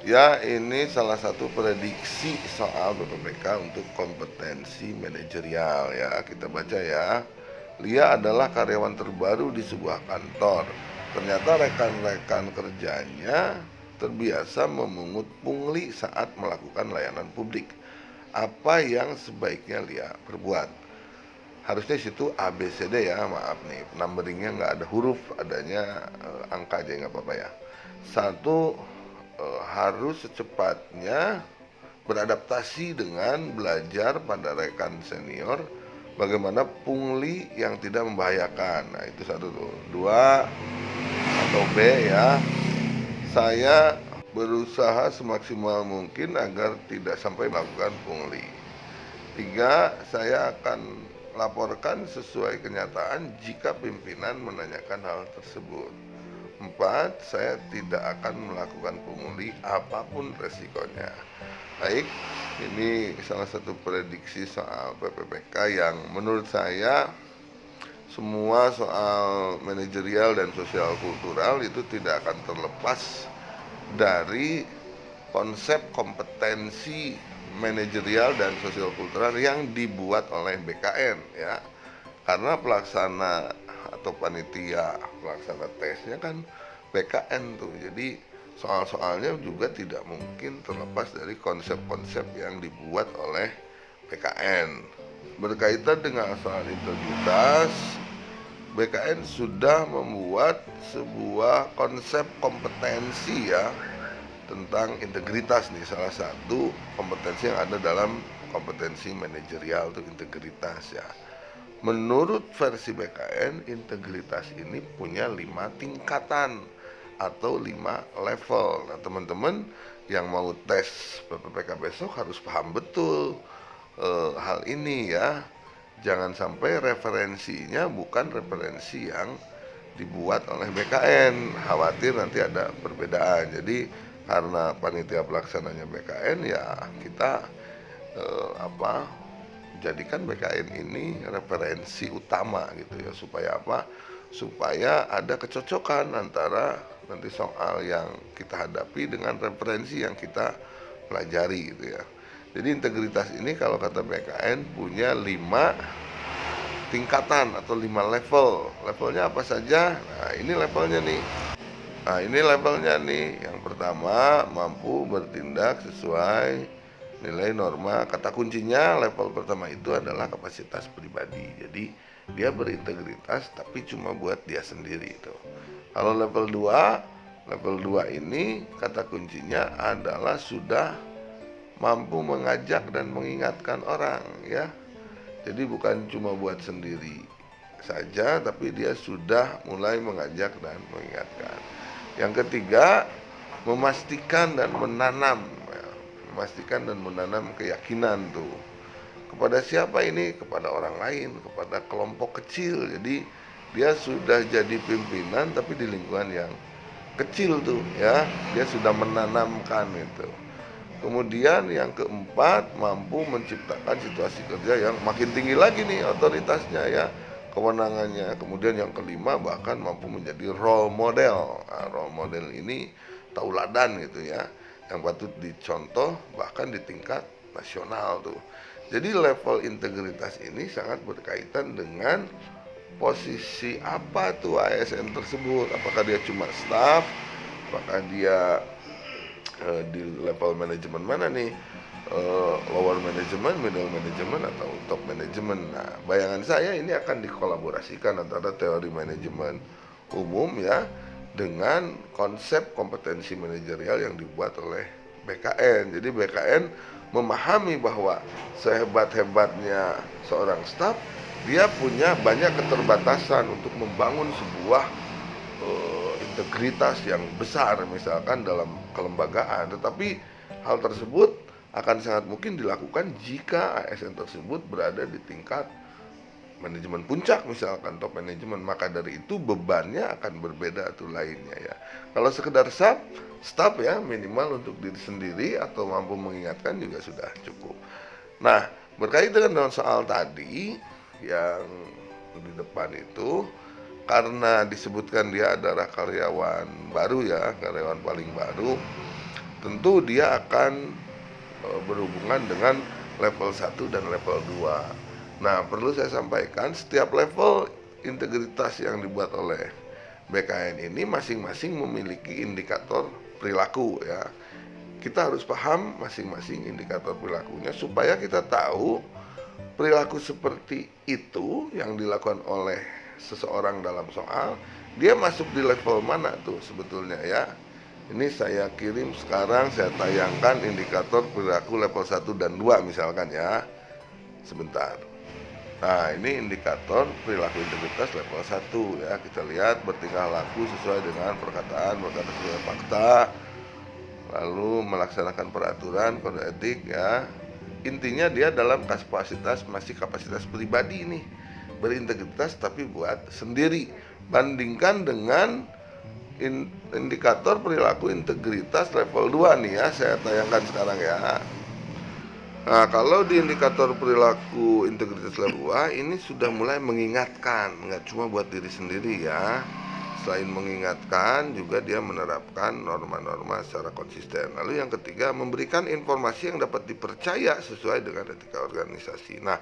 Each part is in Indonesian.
Ya, ini salah satu prediksi soal BPPK untuk kompetensi manajerial ya. Kita baca ya. Lia adalah karyawan terbaru di sebuah kantor. Ternyata rekan-rekan kerjanya terbiasa memungut pungli saat melakukan layanan publik. Apa yang sebaiknya Lia perbuat? Harusnya situ A B C D ya, maaf nih, numberingnya nggak ada huruf, adanya angka aja nggak apa-apa ya. Satu, harus secepatnya beradaptasi dengan belajar pada rekan senior bagaimana pungli yang tidak membahayakan. Nah itu satu tuh. Dua atau B ya, saya berusaha semaksimal mungkin agar tidak sampai melakukan pungli. Tiga, saya akan laporkan sesuai kenyataan jika pimpinan menanyakan hal tersebut. Empat, saya tidak akan melakukan pungli apapun resikonya. Baik, ini salah satu prediksi soal PPPK yang menurut saya semua soal manajerial dan sosial kultural itu tidak akan terlepas dari konsep kompetensi manajerial dan sosial kultural yang dibuat oleh BKN ya. Karena pelaksana atau panitia pelaksana tesnya kan BKN tuh. Jadi soal-soalnya juga tidak mungkin terlepas dari konsep-konsep yang dibuat oleh BKN. Berkaitan dengan soal integritas, BKN sudah membuat sebuah konsep kompetensi ya tentang integritas nih, salah satu kompetensi yang ada dalam kompetensi manajerial itu integritas ya. Menurut versi BKN, integritas ini punya 5 tingkatan atau 5 level. Nah teman-teman yang mau tes PPPK besok harus paham betul hal ini ya. Jangan sampai referensinya bukan referensi yang dibuat oleh BKN, khawatir nanti ada perbedaan. Jadi karena panitia pelaksananya BKN ya kita jadikan BKN ini referensi utama gitu ya, supaya apa? Supaya ada kecocokan antara nanti soal yang kita hadapi dengan referensi yang kita pelajari gitu ya. Jadi integritas ini kalau kata BKN punya 5 tingkatan atau 5 level. Levelnya apa saja? Nah, ini levelnya nih. Nah ini levelnya nih. Yang pertama, mampu bertindak sesuai nilai norma. Kata kuncinya level pertama itu adalah kapasitas pribadi. Jadi dia berintegritas tapi cuma buat dia sendiri itu. Kalau level 2 ini kata kuncinya adalah sudah mampu mengajak dan mengingatkan orang ya. Jadi bukan cuma buat sendiri saja, tapi dia sudah mulai mengajak dan mengingatkan. Yang ketiga, memastikan dan menanam keyakinan tuh. Kepada siapa ini? Kepada orang lain, kepada kelompok kecil. Jadi dia sudah jadi pimpinan tapi di lingkungan yang kecil tuh ya. Dia sudah menanamkan itu. Kemudian yang keempat, mampu menciptakan situasi kerja yang makin tinggi lagi nih otoritasnya ya, kewenangannya. Kemudian yang kelima, bahkan mampu menjadi role model. Nah, role model ini tauladan gitu ya, yang patut dicontoh bahkan di tingkat nasional tuh. Jadi level integritas ini sangat berkaitan dengan posisi apa tuh ASN tersebut. Apakah dia cuma staff, apakah dia di level manajemen mana nih, lower management, middle management, atau top management. Nah bayangan saya ini akan dikolaborasikan antara teori manajemen umum ya dengan konsep kompetensi manajerial yang dibuat oleh BKN. Jadi BKN memahami bahwa sehebat-hebatnya seorang staf, dia punya banyak keterbatasan untuk membangun sebuah integritas yang besar misalkan dalam kelembagaan. Tetapi hal tersebut akan sangat mungkin dilakukan jika ASN tersebut berada di tingkat manajemen puncak misalkan top manajemen. Maka dari itu bebannya akan berbeda tuh lainnya ya. Kalau sekedar staff ya minimal untuk diri sendiri atau mampu mengingatkan juga sudah cukup. Nah berkaitan dengan soal tadi yang di depan itu, karena disebutkan dia adalah karyawan baru ya, karyawan paling baru, tentu dia akan berhubungan dengan level 1 dan level 2. Nah, perlu saya sampaikan, setiap level integritas yang dibuat oleh BKN ini masing-masing memiliki indikator perilaku ya. Kita harus paham masing-masing indikator perilakunya supaya kita tahu perilaku seperti itu yang dilakukan oleh seseorang dalam soal, dia masuk di level mana tuh sebetulnya ya. Ini saya kirim sekarang, saya tayangkan indikator perilaku level 1 dan 2 misalkan ya. Sebentar. Nah, ini indikator perilaku integritas level 1 ya. Kita lihat bertingkah laku sesuai dengan perkataan, berkata sesuai fakta, lalu melaksanakan peraturan, kode etik ya. Intinya dia dalam kapasitas, masih kapasitas pribadi nih, berintegritas tapi buat sendiri. Bandingkan dengan indikator perilaku integritas level 2 nih ya, saya tayangkan sekarang ya. Nah, kalau di indikator perilaku integritas level 2 ini sudah mulai mengingatkan, nggak cuma buat diri sendiri ya. Selain mengingatkan, juga dia menerapkan norma-norma secara konsisten. Lalu yang ketiga, memberikan informasi yang dapat dipercaya sesuai dengan etika organisasi. Nah,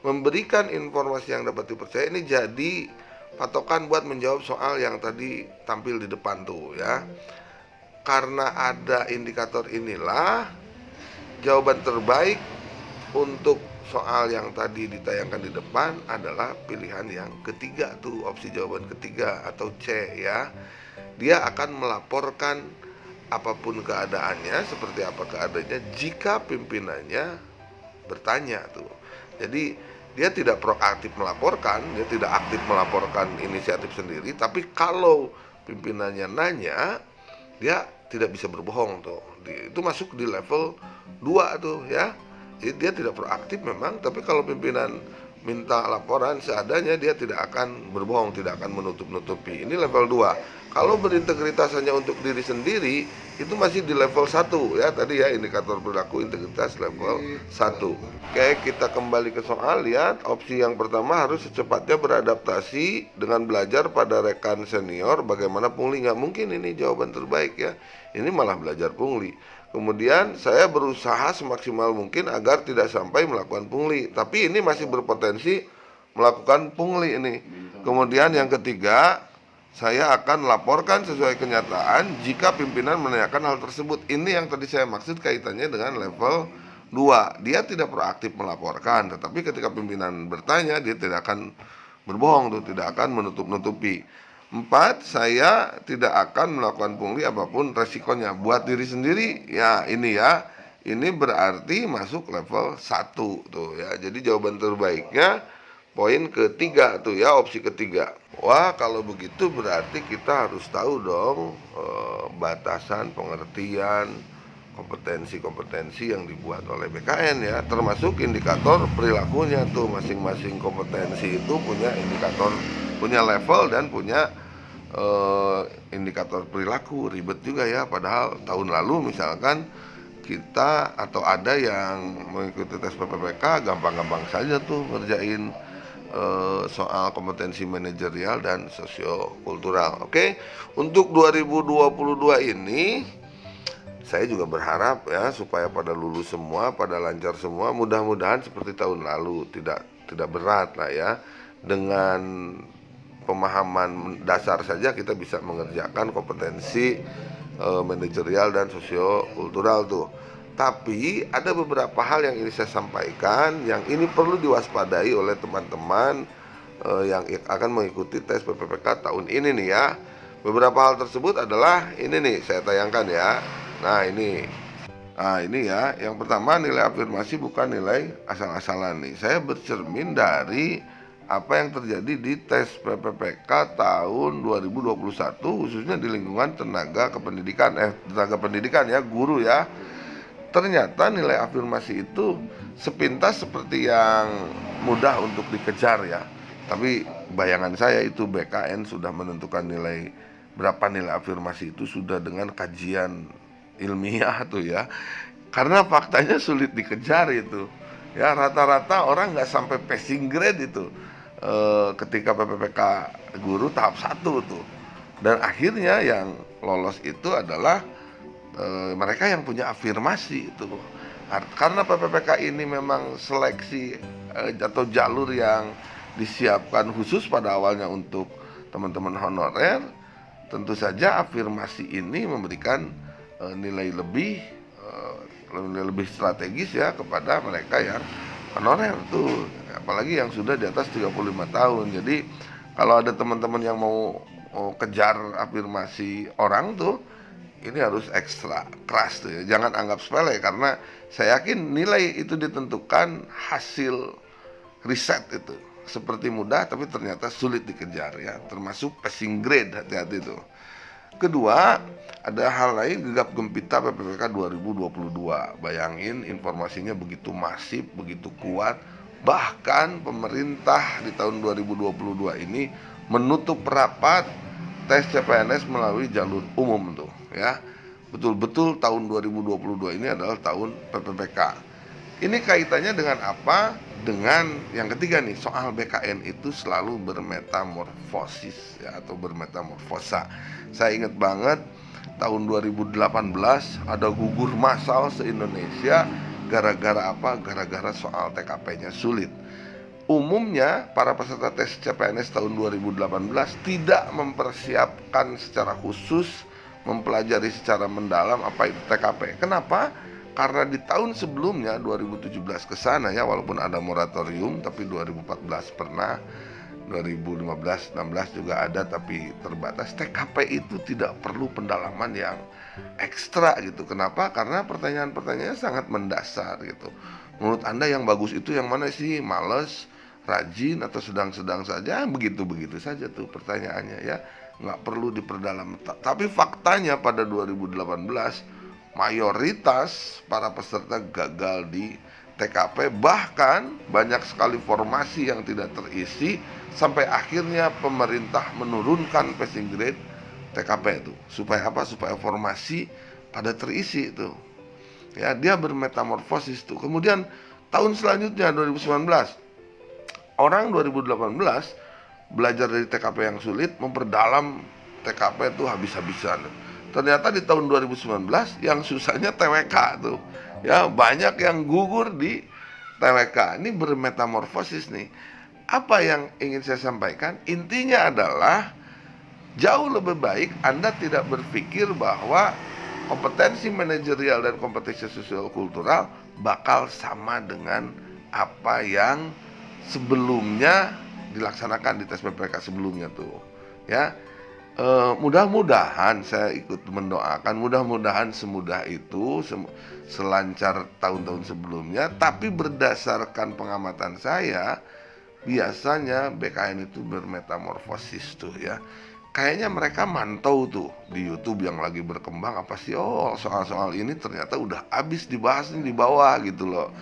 memberikan informasi yang dapat dipercaya ini jadi patokan buat menjawab soal yang tadi tampil di depan tuh ya. Karena ada indikator inilah, jawaban terbaik untuk soal yang tadi ditayangkan di depan adalah pilihan yang ketiga tuh, opsi jawaban ketiga atau C ya. Dia akan melaporkan apapun keadaannya, seperti apa keadaannya jika pimpinannya bertanya tuh. Jadi dia tidak proaktif melaporkan, dia tidak aktif melaporkan inisiatif sendiri, tapi kalau pimpinannya nanya, dia tidak bisa berbohong tuh. Itu masuk di level 2 tuh ya. Jadi dia tidak proaktif memang, tapi kalau pimpinan minta laporan seadanya, dia tidak akan berbohong, tidak akan menutup-nutupi. Ini level 2. Kalau berintegritas hanya untuk diri sendiri, itu masih di level 1 ya. Tadi ya, indikator perilaku integritas level 1. Oke, kita kembali ke soal. Lihat, opsi yang pertama harus secepatnya beradaptasi dengan belajar pada rekan senior. Bagaimana pungli? Nggak mungkin ini jawaban terbaik ya. Ini malah belajar pungli. Kemudian saya berusaha semaksimal mungkin agar tidak sampai melakukan pungli. Tapi ini masih berpotensi melakukan pungli ini. Kemudian yang ketiga, saya akan laporkan sesuai kenyataan jika pimpinan menanyakan hal tersebut. Ini yang tadi saya maksud kaitannya dengan level 2. Dia tidak proaktif melaporkan, tetapi ketika pimpinan bertanya, dia tidak akan berbohong tuh, tidak akan menutup-nutupi. 4, saya tidak akan melakukan pungli apapun resikonya buat diri sendiri. Ya, ini ya. Ini berarti masuk level 1 tuh ya. Jadi jawaban terbaiknya poin ketiga tuh ya, opsi ketiga. Wah, kalau begitu berarti kita harus tahu dong batasan pengertian kompetensi-kompetensi yang dibuat oleh BKN ya, termasuk indikator perilakunya tuh. Masing-masing kompetensi itu punya indikator, punya level dan punya indikator perilaku. Ribet juga ya, padahal tahun lalu misalkan kita atau ada yang mengikuti tes PPPK gampang-gampang saja tuh ngerjain soal kompetensi manajerial dan sosiokultural. Oke, untuk 2022 ini saya juga berharap ya supaya pada lulus semua, pada lancar semua. Mudah-mudahan seperti tahun lalu, tidak berat lah ya. Dengan pemahaman dasar saja kita bisa mengerjakan kompetensi manajerial dan sosiokultural tuh. Tapi ada beberapa hal yang ini saya sampaikan, yang ini perlu diwaspadai oleh teman-teman yang akan mengikuti tes PPPK tahun ini nih ya. Beberapa hal tersebut adalah ini nih, saya tayangkan ya. Nah ini ya. Yang pertama, nilai afirmasi bukan nilai asal-asalan nih. Saya bercermin dari apa yang terjadi di tes PPPK tahun 2021, khususnya di lingkungan tenaga pendidikan ya, guru ya. Ternyata nilai afirmasi itu sepintas seperti yang mudah untuk dikejar ya. Tapi bayangan saya itu BKN sudah menentukan berapa nilai afirmasi itu sudah dengan kajian ilmiah tuh ya. Karena faktanya sulit dikejar itu. Ya, rata-rata orang nggak sampai passing grade itu ketika PPPK guru tahap 1 tuh. Dan akhirnya yang lolos itu adalah mereka yang punya afirmasi itu. Karena PPPK ini memang seleksi atau jalur yang disiapkan khusus pada awalnya untuk teman-teman honorer, tentu saja afirmasi ini memberikan nilai lebih strategis ya kepada mereka yang honorer tuh, apalagi yang sudah di atas 35 tahun. Jadi kalau ada teman-teman yang mau kejar afirmasi orang tuh, ini harus ekstra keras tuh ya. Jangan anggap sepele, karena saya yakin nilai itu ditentukan hasil riset itu. Seperti mudah tapi ternyata sulit dikejar ya, termasuk passing grade, hati-hati tuh. Kedua, ada hal lain, gegap gempita PPPK 2022. Bayangin informasinya begitu masif, begitu kuat. Bahkan pemerintah di tahun 2022 ini menutup rapat tes CPNS melalui jalur umum tuh ya. Betul-betul tahun 2022 ini adalah tahun PPPK. Ini kaitannya dengan apa? Dengan yang ketiga nih, soal BKN itu selalu bermetamorfosis ya, atau bermetamorfosa. Saya ingat banget tahun 2018 ada gugur massal se-Indonesia gara-gara apa? Gara-gara soal TKP-nya sulit. Umumnya para peserta tes CPNS tahun 2018 tidak mempersiapkan secara khusus, mempelajari secara mendalam apa itu TKP. Kenapa? Karena di tahun sebelumnya 2017 ke sana ya, walaupun ada moratorium, tapi 2014 pernah, 2015, 16 juga ada tapi terbatas. TKP itu tidak perlu pendalaman yang ekstra gitu. Kenapa? Karena pertanyaan-pertanyaannya sangat mendasar gitu. Menurut Anda yang bagus itu yang mana sih? Males, rajin, atau sedang-sedang saja? Begitu-begitu saja tuh pertanyaannya ya, nggak perlu diperdalam. Tapi faktanya pada 2018 mayoritas para peserta gagal di TKP, bahkan banyak sekali formasi yang tidak terisi, sampai akhirnya pemerintah menurunkan passing grade TKP itu. Supaya apa? Supaya formasi pada terisi itu. Ya, dia bermetamorfosis tuh. Kemudian tahun selanjutnya 2019, orang 2018 belajar dari TKP yang sulit, memperdalam TKP itu habis-habisan. Ternyata di tahun 2019 yang susahnya TWK tuh. Ya, banyak yang gugur di TWK. Ini bermetamorfosis nih. Apa yang ingin saya sampaikan? Intinya adalah jauh lebih baik Anda tidak berpikir bahwa kompetensi manajerial dan kompetensi sosial kultural bakal sama dengan apa yang sebelumnya dilaksanakan di tes PPK sebelumnya tuh ya. Mudah-mudahan, saya ikut mendoakan, mudah-mudahan semudah itu, selancar tahun-tahun sebelumnya. Tapi berdasarkan pengamatan saya, biasanya BKN itu bermetamorfosis tuh ya. Kayaknya mereka mantau tuh di YouTube yang lagi berkembang, apa sih, oh soal-soal ini ternyata udah habis dibahas nih di bawah gitu loh.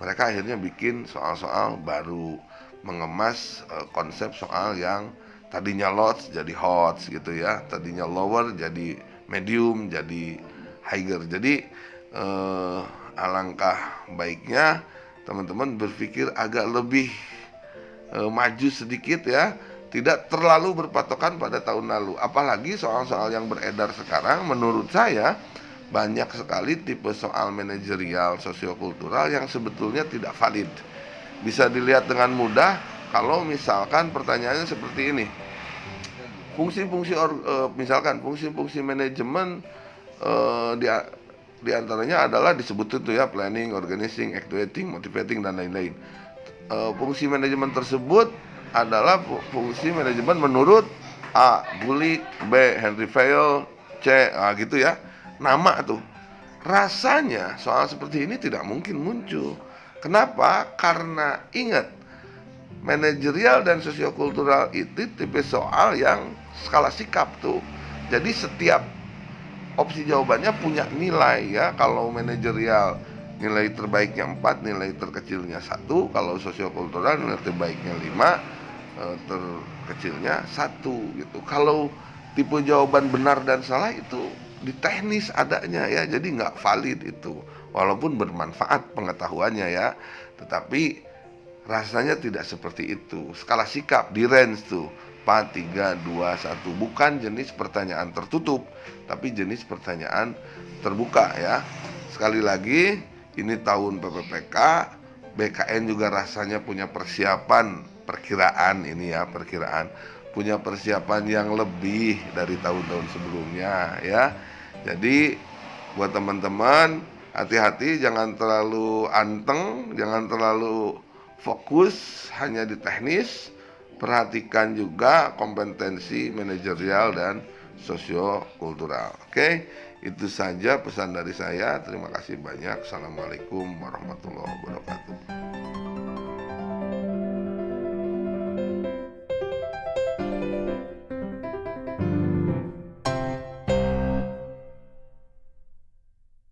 Mereka akhirnya bikin soal-soal baru, mengemas konsep soal yang tadinya lots jadi hot gitu ya, tadinya lower jadi medium, jadi higher. Jadi alangkah baiknya teman-teman berpikir agak lebih maju sedikit ya, tidak terlalu berpatokan pada tahun lalu. Apalagi soal-soal yang beredar sekarang, menurut saya banyak sekali tipe soal manajerial sosiokultural yang sebetulnya tidak valid. Bisa dilihat dengan mudah kalau misalkan pertanyaannya seperti ini. Misalkan fungsi-fungsi manajemen di antaranya adalah disebut itu ya, planning, organizing, actuating, motivating, dan lain-lain. Fungsi manajemen tersebut adalah fungsi manajemen menurut A. Gulick, B. Henry Fayol, C. Gitu ya, nama tuh. Rasanya soal seperti ini tidak mungkin muncul. Kenapa? Karena ingat, manajerial dan sosiokultural itu tipe soal yang skala sikap tuh. Jadi setiap opsi jawabannya punya nilai ya. Kalau manajerial nilai terbaiknya 4, nilai terkecilnya 1. Kalau sosiokultural nilai terbaiknya 5, terkecilnya 1 gitu. Kalau tipe jawaban benar dan salah itu di teknis adanya ya, jadi nggak valid itu, walaupun bermanfaat pengetahuannya ya, tetapi rasanya tidak seperti itu. Skala sikap di range tuh 4, 3, 2, 1. Bukan jenis pertanyaan tertutup, tapi jenis pertanyaan terbuka ya. Sekali lagi, ini tahun PPPK, BKN juga rasanya punya persiapan perkiraan ini ya, punya persiapan yang lebih dari tahun-tahun sebelumnya ya. Jadi buat teman-teman, hati-hati, jangan terlalu anteng, jangan terlalu fokus hanya di teknis. Perhatikan juga kompetensi manajerial dan sosiokultural. Oke, itu saja pesan dari saya. Terima kasih banyak. Assalamualaikum warahmatullahi wabarakatuh.